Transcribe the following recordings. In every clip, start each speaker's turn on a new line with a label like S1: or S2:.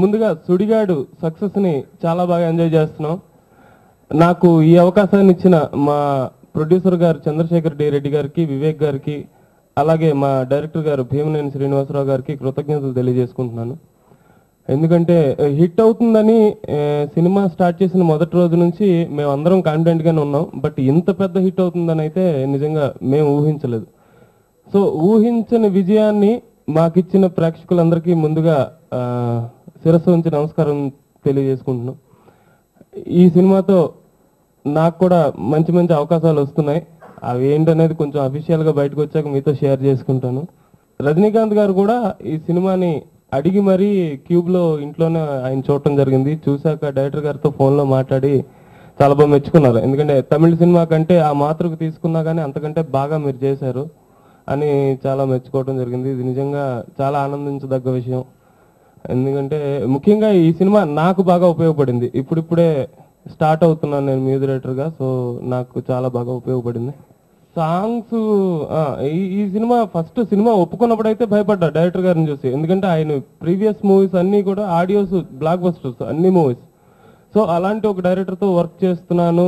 S1: ముందుగా సుడిగాడు సక్సెస్ని చాలా బాగా ఎంజాయ్ చేస్తున్నాం. నాకు ఈ అవకాశాన్ని ఇచ్చిన మా ప్రొడ్యూసర్ గారు చంద్రశేఖర్ డి రెడ్డి గారికి, వివేక్ గారికి, అలాగే మా డైరెక్టర్ గారు భీమనేని శ్రీనివాసరావు గారికి కృతజ్ఞతలు తెలియజేసుకుంటున్నాను. ఎందుకంటే హిట్ అవుతుందని సినిమా స్టార్ట్ చేసిన మొదటి రోజు నుంచి మేము అందరం కాన్ఫిడెంట్గానే ఉన్నాం. బట్ ఇంత పెద్ద హిట్ అవుతుందని అయితే నిజంగా మేము ఊహించలేదు. సో ఊహించని విజయాన్ని మాకిచ్చిన ప్రేక్షకులందరికీ ముందుగా శిరస్సు ఉంచి నమస్కారం తెలియజేసుకుంటున్నాం. ఈ సినిమాతో నాకు కూడా మంచి మంచి అవకాశాలు వస్తున్నాయి. అవి ఏంటనేది కొంచెం అఫీషియల్గా బయటకు వచ్చాక మీతో షేర్ చేసుకుంటాను. రజనీకాంత్ గారు కూడా ఈ సినిమాని అడిగి మరీ క్యూబ్లో ఇంట్లోనే ఆయన చూడటం జరిగింది. చూశాక డైరెక్టర్ గారితో ఫోన్లో మాట్లాడి చాలా బాగా మెచ్చుకున్నారు. ఎందుకంటే తమిళ సినిమా కంటే ఆ మాతృకు తీసుకున్నా కానీ అంతకంటే బాగా మీరు చేశారు అని చాలా మెచ్చుకోవడం జరిగింది. ఇది నిజంగా చాలా ఆనందించదగ్గ విషయం. ఎందుకంటే ముఖ్యంగా ఈ సినిమా నాకు బాగా ఉపయోగపడింది. ఇప్పుడిప్పుడే స్టార్ట్ అవుతున్నాను నేను మ్యూజిక్ డైరెక్టర్గా. సో నాకు చాలా బాగా ఉపయోగపడింది. సాంగ్స్ ఈ సినిమా ఫస్ట్ సినిమా ఒప్పుకున్నప్పుడు అయితే భయపడ్డా డైరెక్టర్ గారిని చూసి. ఎందుకంటే ఆయన ప్రీవియస్ మూవీస్ అన్నీ కూడా ఆడియోస్ బ్లాక్ బస్టర్స్ అన్ని మూవీస్. సో అలాంటి ఒక డైరెక్టర్తో వర్క్ చేస్తున్నాను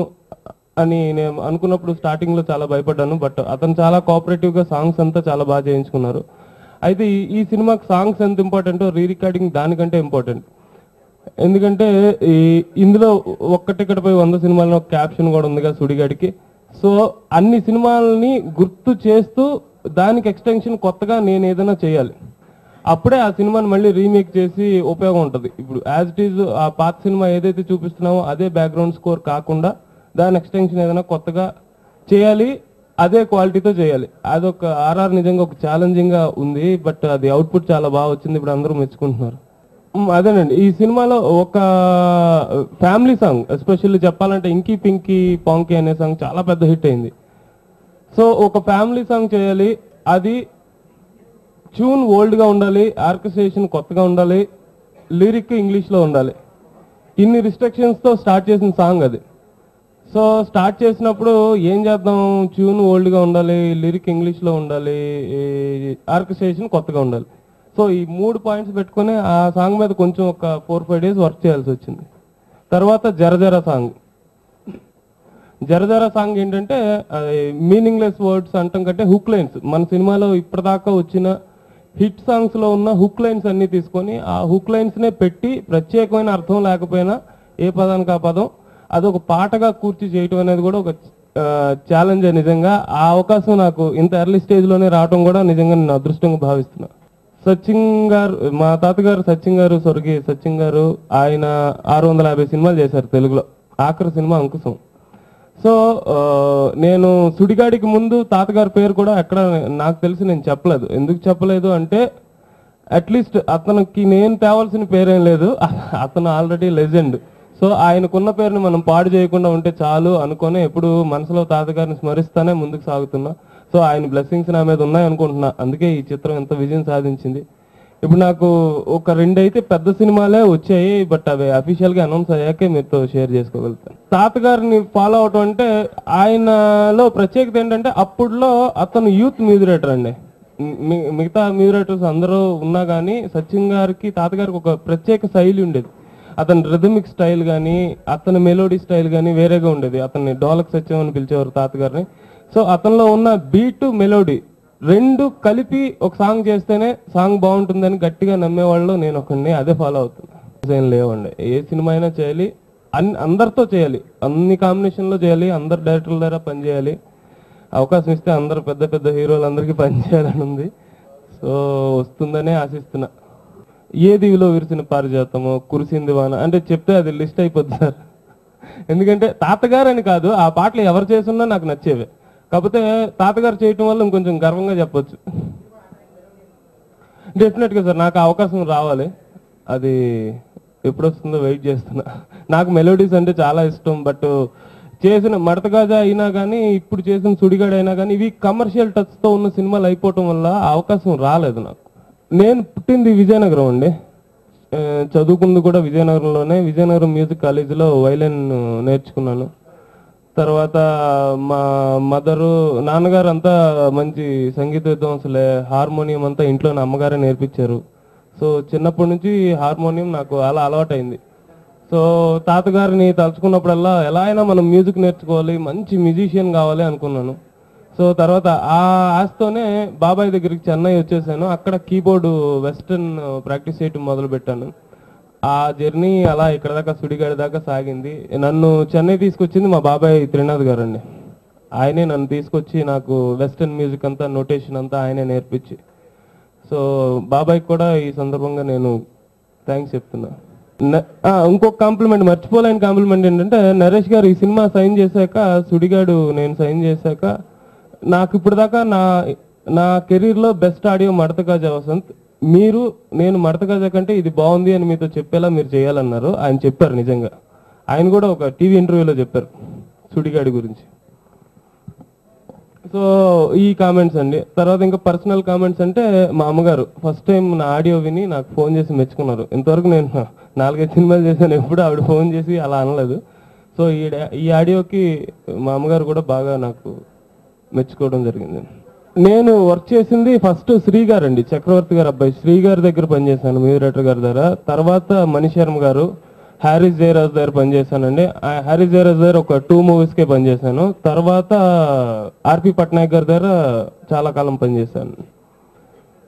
S1: అని నేను అనుకున్నప్పుడు స్టార్టింగ్లో చాలా భయపడ్డాను. బట్ అతను చాలా కోఆపరేటివ్గా సాంగ్స్ అంతా చాలా బాగా చేయించుకున్నారు. అయితే ఈ సినిమాకి సాంగ్స్ ఎంత ఇంపార్టెంటో రీ రికార్డింగ్ దానికంటే ఇంపార్టెంట్. ఎందుకంటే ఇందులో ఒక్కటిక్కడిపై 100 సినిమాల్లో క్యాప్షన్ కూడా ఉందిగా సుడిగాడికి. సో అన్ని సినిమాలని గుర్తు చేస్తూ దానికి ఎక్స్టెన్షన్ కొత్తగా నేను ఏదైనా చేయాలి. అప్పుడే ఆ సినిమాని మళ్ళీ రీమేక్ చేసి ఉపయోగం ఉంటుంది. ఇప్పుడు యాజ్ ఇట్ ఈజ్ ఆ పాత సినిమా ఏదైతే చూపిస్తున్నామో అదే బ్యాక్గ్రౌండ్ స్కోర్ కాకుండా దాని ఎక్స్టెన్షన్ ఏదైనా కొత్తగా చేయాలి, అదే క్వాలిటీతో చేయాలి. అదొక ఆర్ఆర్ నిజంగా ఒక ఛాలెంజింగ్గా ఉంది. బట్ అది అవుట్పుట్ చాలా బాగా వచ్చింది. ఇప్పుడు అందరూ మెచ్చుకుంటున్నారు. అదేనండి, ఈ సినిమాలో ఒక ఫ్యామిలీ సాంగ్ ఎస్పెషల్లీ చెప్పాలంటే ఇంకీ పింకీ పాంకీ అనే సాంగ్ చాలా పెద్ద హిట్ అయింది. సో ఒక ఫ్యామిలీ సాంగ్ చేయాలి, అది ట్యూన్ ఓల్డ్గా ఉండాలి, ఆర్కెస్ట్రేషన్ కొత్తగా ఉండాలి, లిరిక్ ఇంగ్లీష్లో ఉండాలి. ఇన్ని రిస్ట్రిక్షన్స్తో స్టార్ట్ చేసిన సాంగ్ అది. సో స్టార్ట్ చేసినప్పుడు ఏం చేద్దాం, ట్యూన్ ఓల్డ్గా ఉండాలి, లిరిక్ ఇంగ్లీష్లో ఉండాలి, ఆర్కెస్ట్రేషన్ కొత్తగా ఉండాలి. సో ఈ 3 పాయింట్స్ పెట్టుకుని ఆ సాంగ్ మీద కొంచెం ఒక 4-5 days వర్క్ చేయాల్సి వచ్చింది. తర్వాత జరజర సాంగ్. జరజర సాంగ్ ఏంటంటే మీనింగ్లెస్ వర్డ్స్ అంటాం కంటే హుక్ లైన్స్, మన సినిమాలో ఇప్పటిదాకా వచ్చిన హిట్ సాంగ్స్లో ఉన్న హుక్ లైన్స్ అన్నీ తీసుకొని ఆ హుక్ లైన్స్నే పెట్టి ప్రత్యేకమైన అర్థం లేకపోయినా ఏ పదానికి ఆ పదం అదొక పాటగా కూర్చి చేయటం అనేది కూడా ఒక ఛాలెంజ్. నిజంగా ఆ అవకాశం నాకు ఇంత ఎర్లీ స్టేజ్లోనే రావడం కూడా నిజంగా నేను అదృష్టంగా భావిస్తున్నా. సచిన్ గారు, మా తాతగారు సచిన్ గారు, స్వర్గీయ సచిన్ గారు, ఆయన 650 సినిమాలు చేశారు తెలుగులో. ఆఖరి సినిమా అంకుశం. సో నేను సుడిగాడికి ముందు తాతగారి పేరు కూడా ఎక్కడ నాకు తెలిసి నేను చెప్పలేదు. ఎందుకు చెప్పలేదు అంటే అట్లీస్ట్ అతనికి నేను తేవాల్సిన పేరేం లేదు, అతను ఆల్రెడీ లెజెండ్. సో ఆయనకున్న పేరుని మనం పాడు చేయకుండా ఉంటే చాలు అనుకొని ఎప్పుడు మనసులో తాతగారిని స్మరిస్తానే ముందుకు సాగుతున్నా. సో ఆయన బ్లెస్సింగ్స్ నా మీద ఉన్నాయి అనుకుంటున్నా. అందుకే ఈ చిత్రం ఎంత విజయం సాధించింది. ఇప్పుడు నాకు ఒక 2 అయితే పెద్ద సినిమాలే వచ్చాయి. బట్ అవి అఫీషియల్గా అనౌన్స్ అయ్యాకే మీతో షేర్ చేసుకోగలుగుతాను. తాతగారిని ఫాలో అవటం అంటే ఆయనలో ప్రత్యేకత ఏంటంటే అప్పుడులో అతను యూత్ మ్యూజిక్ డైరెక్టర్ అండి. మిగతా మ్యూజిక్ డైరెక్టర్స్ అందరూ ఉన్నా కానీ సచిన్ గారికి తాతగారికి ఒక ప్రత్యేక శైలి ఉండేది. అతని రిథమిక్ స్టైల్ కానీ అతని మెలోడీ స్టైల్ కానీ వేరేగా ఉండేది. అతన్ని డోలక్ సత్యం అని పిలిచేవారు తాతగారిని. సో అతనిలో ఉన్న బీట్ మెలోడీ 2 కలిపి ఒక సాంగ్ చేస్తేనే సాంగ్ బాగుంటుందని గట్టిగా నమ్మేవాళ్ళు నేను ఒకడిని. అదే ఫాలో అవుతున్నా. ఏం లేవండి, ఏ సినిమా అయినా చేయాలి, అందరితో చేయాలి, అన్ని కాంబినేషన్లో చేయాలి, అందరు డైరెక్టర్ల ద్వారా పనిచేయాలి. అవకాశం ఇస్తే అందరు పెద్ద పెద్ద హీరోలందరికీ పనిచేయాలని ఉంది. సో వస్తుందనే ఆశిస్తున్నా. ఏ దివిలో విరిసిన పారిజాతము, కురిసింది వాన అంటే చెప్తే అది లిస్ట్ అయిపోద్ది సార్. ఎందుకంటే తాతగారు అని కాదు, ఆ పాటలు ఎవరు చేస్తున్నా నాకు నచ్చేవే. కాకపోతే తాతగారు చేయటం వల్ల ఇంకొంచెం గర్వంగా చెప్పొచ్చు. డెఫినెట్గా సార్ నాకు అవకాశం రావాలి. అది ఎప్పుడు వస్తుందో వెయిట్ చేస్తున్నా. నాకు మెలోడీస్ అంటే చాలా ఇష్టం. బట్ చేసిన మడతగాజా అయినా కానీ ఇప్పుడు చేసిన సుడిగాడు అయినా కానీ ఇవి కమర్షియల్ టచ్తో ఉన్న సినిమాలు అయిపోవటం వల్ల అవకాశం రాలేదు నాకు. నేను పుట్టింది విజయనగరం అండి, చదువుకుంది కూడా విజయనగరంలోనే. విజయనగరం మ్యూజిక్ కాలేజీలో వైలిన్ నేర్చుకున్నాను. తర్వాత మా మదరు నాన్నగారు అంతా మంచి సంగీత విద్వాంసులే, హార్మోనియం అంతా ఇంట్లోనే అమ్మగారే నేర్పించారు. సో చిన్నప్పటి నుంచి హార్మోనియం నాకు అలా అలవాటైంది. సో తాతగారిని తలుచుకున్నప్పుడల్లా ఎలా అయినా మనం మ్యూజిక్ నేర్చుకోవాలి, మంచి మ్యూజిషియన్ కావాలి అనుకున్నాను. సో తర్వాత ఆ ఆశతోనే బాబాయ్ దగ్గరికి చెన్నై వచ్చేసాను. అక్కడ కీబోర్డు వెస్టర్న్ ప్రాక్టీస్ చేయటం మొదలు పెట్టాను. ఆ జర్నీ అలా ఇక్కడ దాకా సుడిగాడి దాకా సాగింది. నన్ను చెన్నై తీసుకొచ్చింది మా బాబాయ్ త్రినాథ్ గారు అండి. ఆయనే నన్ను తీసుకొచ్చి నాకు వెస్టర్న్ మ్యూజిక్ అంతా నోటేషన్ అంతా ఆయనే నేర్పించి, సో బాబాయ్కి కూడా ఈ సందర్భంగా నేను థ్యాంక్స్ చెప్తున్నా. ఇంకొక కాంప్లిమెంట్, మర్చిపోలేని కాంప్లిమెంట్ ఏంటంటే, నరేష్ గారు ఈ సినిమా సైన్ చేశాక, సుడిగాడు నేను సైన్ చేశాక, నాకు ఇప్పుడు దాకా నా కెరీర్లో బెస్ట్ ఆడియో మడత కాజా వసంత్, నేను మడత కాజా కంటే ఇది బాగుంది అని మీతో చెప్పేలా మీరు చేయాలన్నారు. ఆయన చెప్పారు, నిజంగా ఆయన కూడా ఒక టీవీ ఇంటర్వ్యూలో చెప్పారు సుడిగాడి గురించి. సో ఈ కామెంట్స్ అండి. తర్వాత ఇంకా పర్సనల్ కామెంట్స్ అంటే, మా అమ్మగారు ఫస్ట్ టైం నా ఆడియో విని నాకు ఫోన్ చేసి మెచ్చుకున్నారు. ఇంతవరకు నేను 4-5 సినిమాలు చేశాను, ఎప్పుడు ఆవిడ ఫోన్ చేసి అలా అనలేదు. సో ఈ ఆడియోకి మా అమ్మగారు కూడా బాగా నాకు మెచ్చుకోవడం జరిగింది. నేను వర్క్ చేసింది ఫస్ట్ శ్రీ గారు అండి, చక్రవర్తి గారు అబ్బాయి శ్రీ గారి దగ్గర పనిచేశాను, మ్యూజిక్ డైరెక్టర్ గారి దగ్గర. తర్వాత మణిశర్మ గారు, హ్యారీస్ జయరాజ్ దగ్గర పనిచేశానండి. హ్యారీస్ జయరాజ్ దగ్గర ఒక 2 మూవీస్కే పనిచేశాను. తర్వాత ఆర్పి పట్నాయక్ గారి దగ్గర చాలా కాలం పనిచేశాను.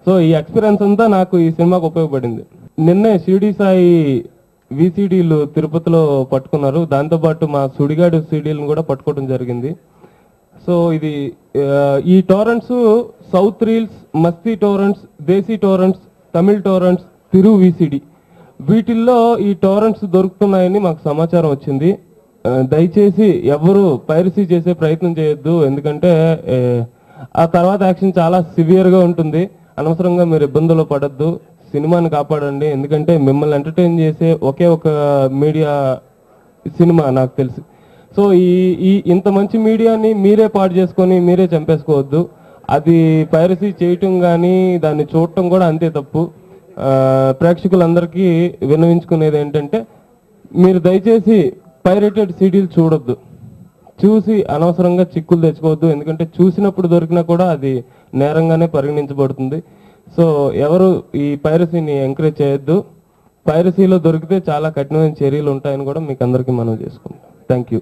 S1: సో ఈ ఎక్స్పీరియన్స్ అంతా నాకు ఈ సినిమాకు ఉపయోగపడింది. నిన్నే షిరిడి సాయి విసిడీలు తిరుపతిలో పట్టుకున్నారు. దాంతోపాటు మా సుడిగాడు సీడీలను కూడా పట్టుకోవడం జరిగింది. సో ఇది ఈ టోరెంట్స్ సౌత్ రీల్స్, మస్తీ టోరెంట్స్, దేశీ టోరెంట్స్, తమిళ్ టోరెంట్స్, తిరు విసిడి, వీటిల్లో ఈ టోరెంట్స్ దొరుకుతున్నాయని మాకు సమాచారం వచ్చింది. దయచేసి ఎవరు పైరసీ చేసే ప్రయత్నం చేయొద్దు, ఎందుకంటే ఆ తర్వాత యాక్షన్ చాలా సివియర్గా ఉంటుంది. అనవసరంగా మీరు ఇబ్బందులు పడద్దు, సినిమాని కాపాడండి. ఎందుకంటే మిమ్మల్ని ఎంటర్టైన్ చేసే ఒకే ఒక మీడియా సినిమా నాకు తెలిసి. సో ఈ ఇంత మంచి మీడియాని మీరే పాడు చేసుకొని మీరే చంపేసుకోవద్దు. అది పైరసీ చేయటం కానీ దాన్ని చూడటం కూడా అంతే తప్పు. ప్రేక్షకులందరికీ విన్నవించుకునేది ఏంటంటే, మీరు దయచేసి పైరేటెడ్ సీడీలు చూడొద్దు, చూసి అనవసరంగా చిక్కులు తెచ్చుకోవద్దు. ఎందుకంటే చూసినప్పుడు దొరికినా కూడా అది నేరంగానే పరిగణించబడుతుంది. సో ఎవరు ఈ పైరసీని ఎంకరేజ్ చేయొద్దు. పైరసీలో దొరికితే చాలా కఠినమైన చర్యలు ఉంటాయని కూడా మీకు అందరికీ మనవి చేసుకుంటాం. Thank you.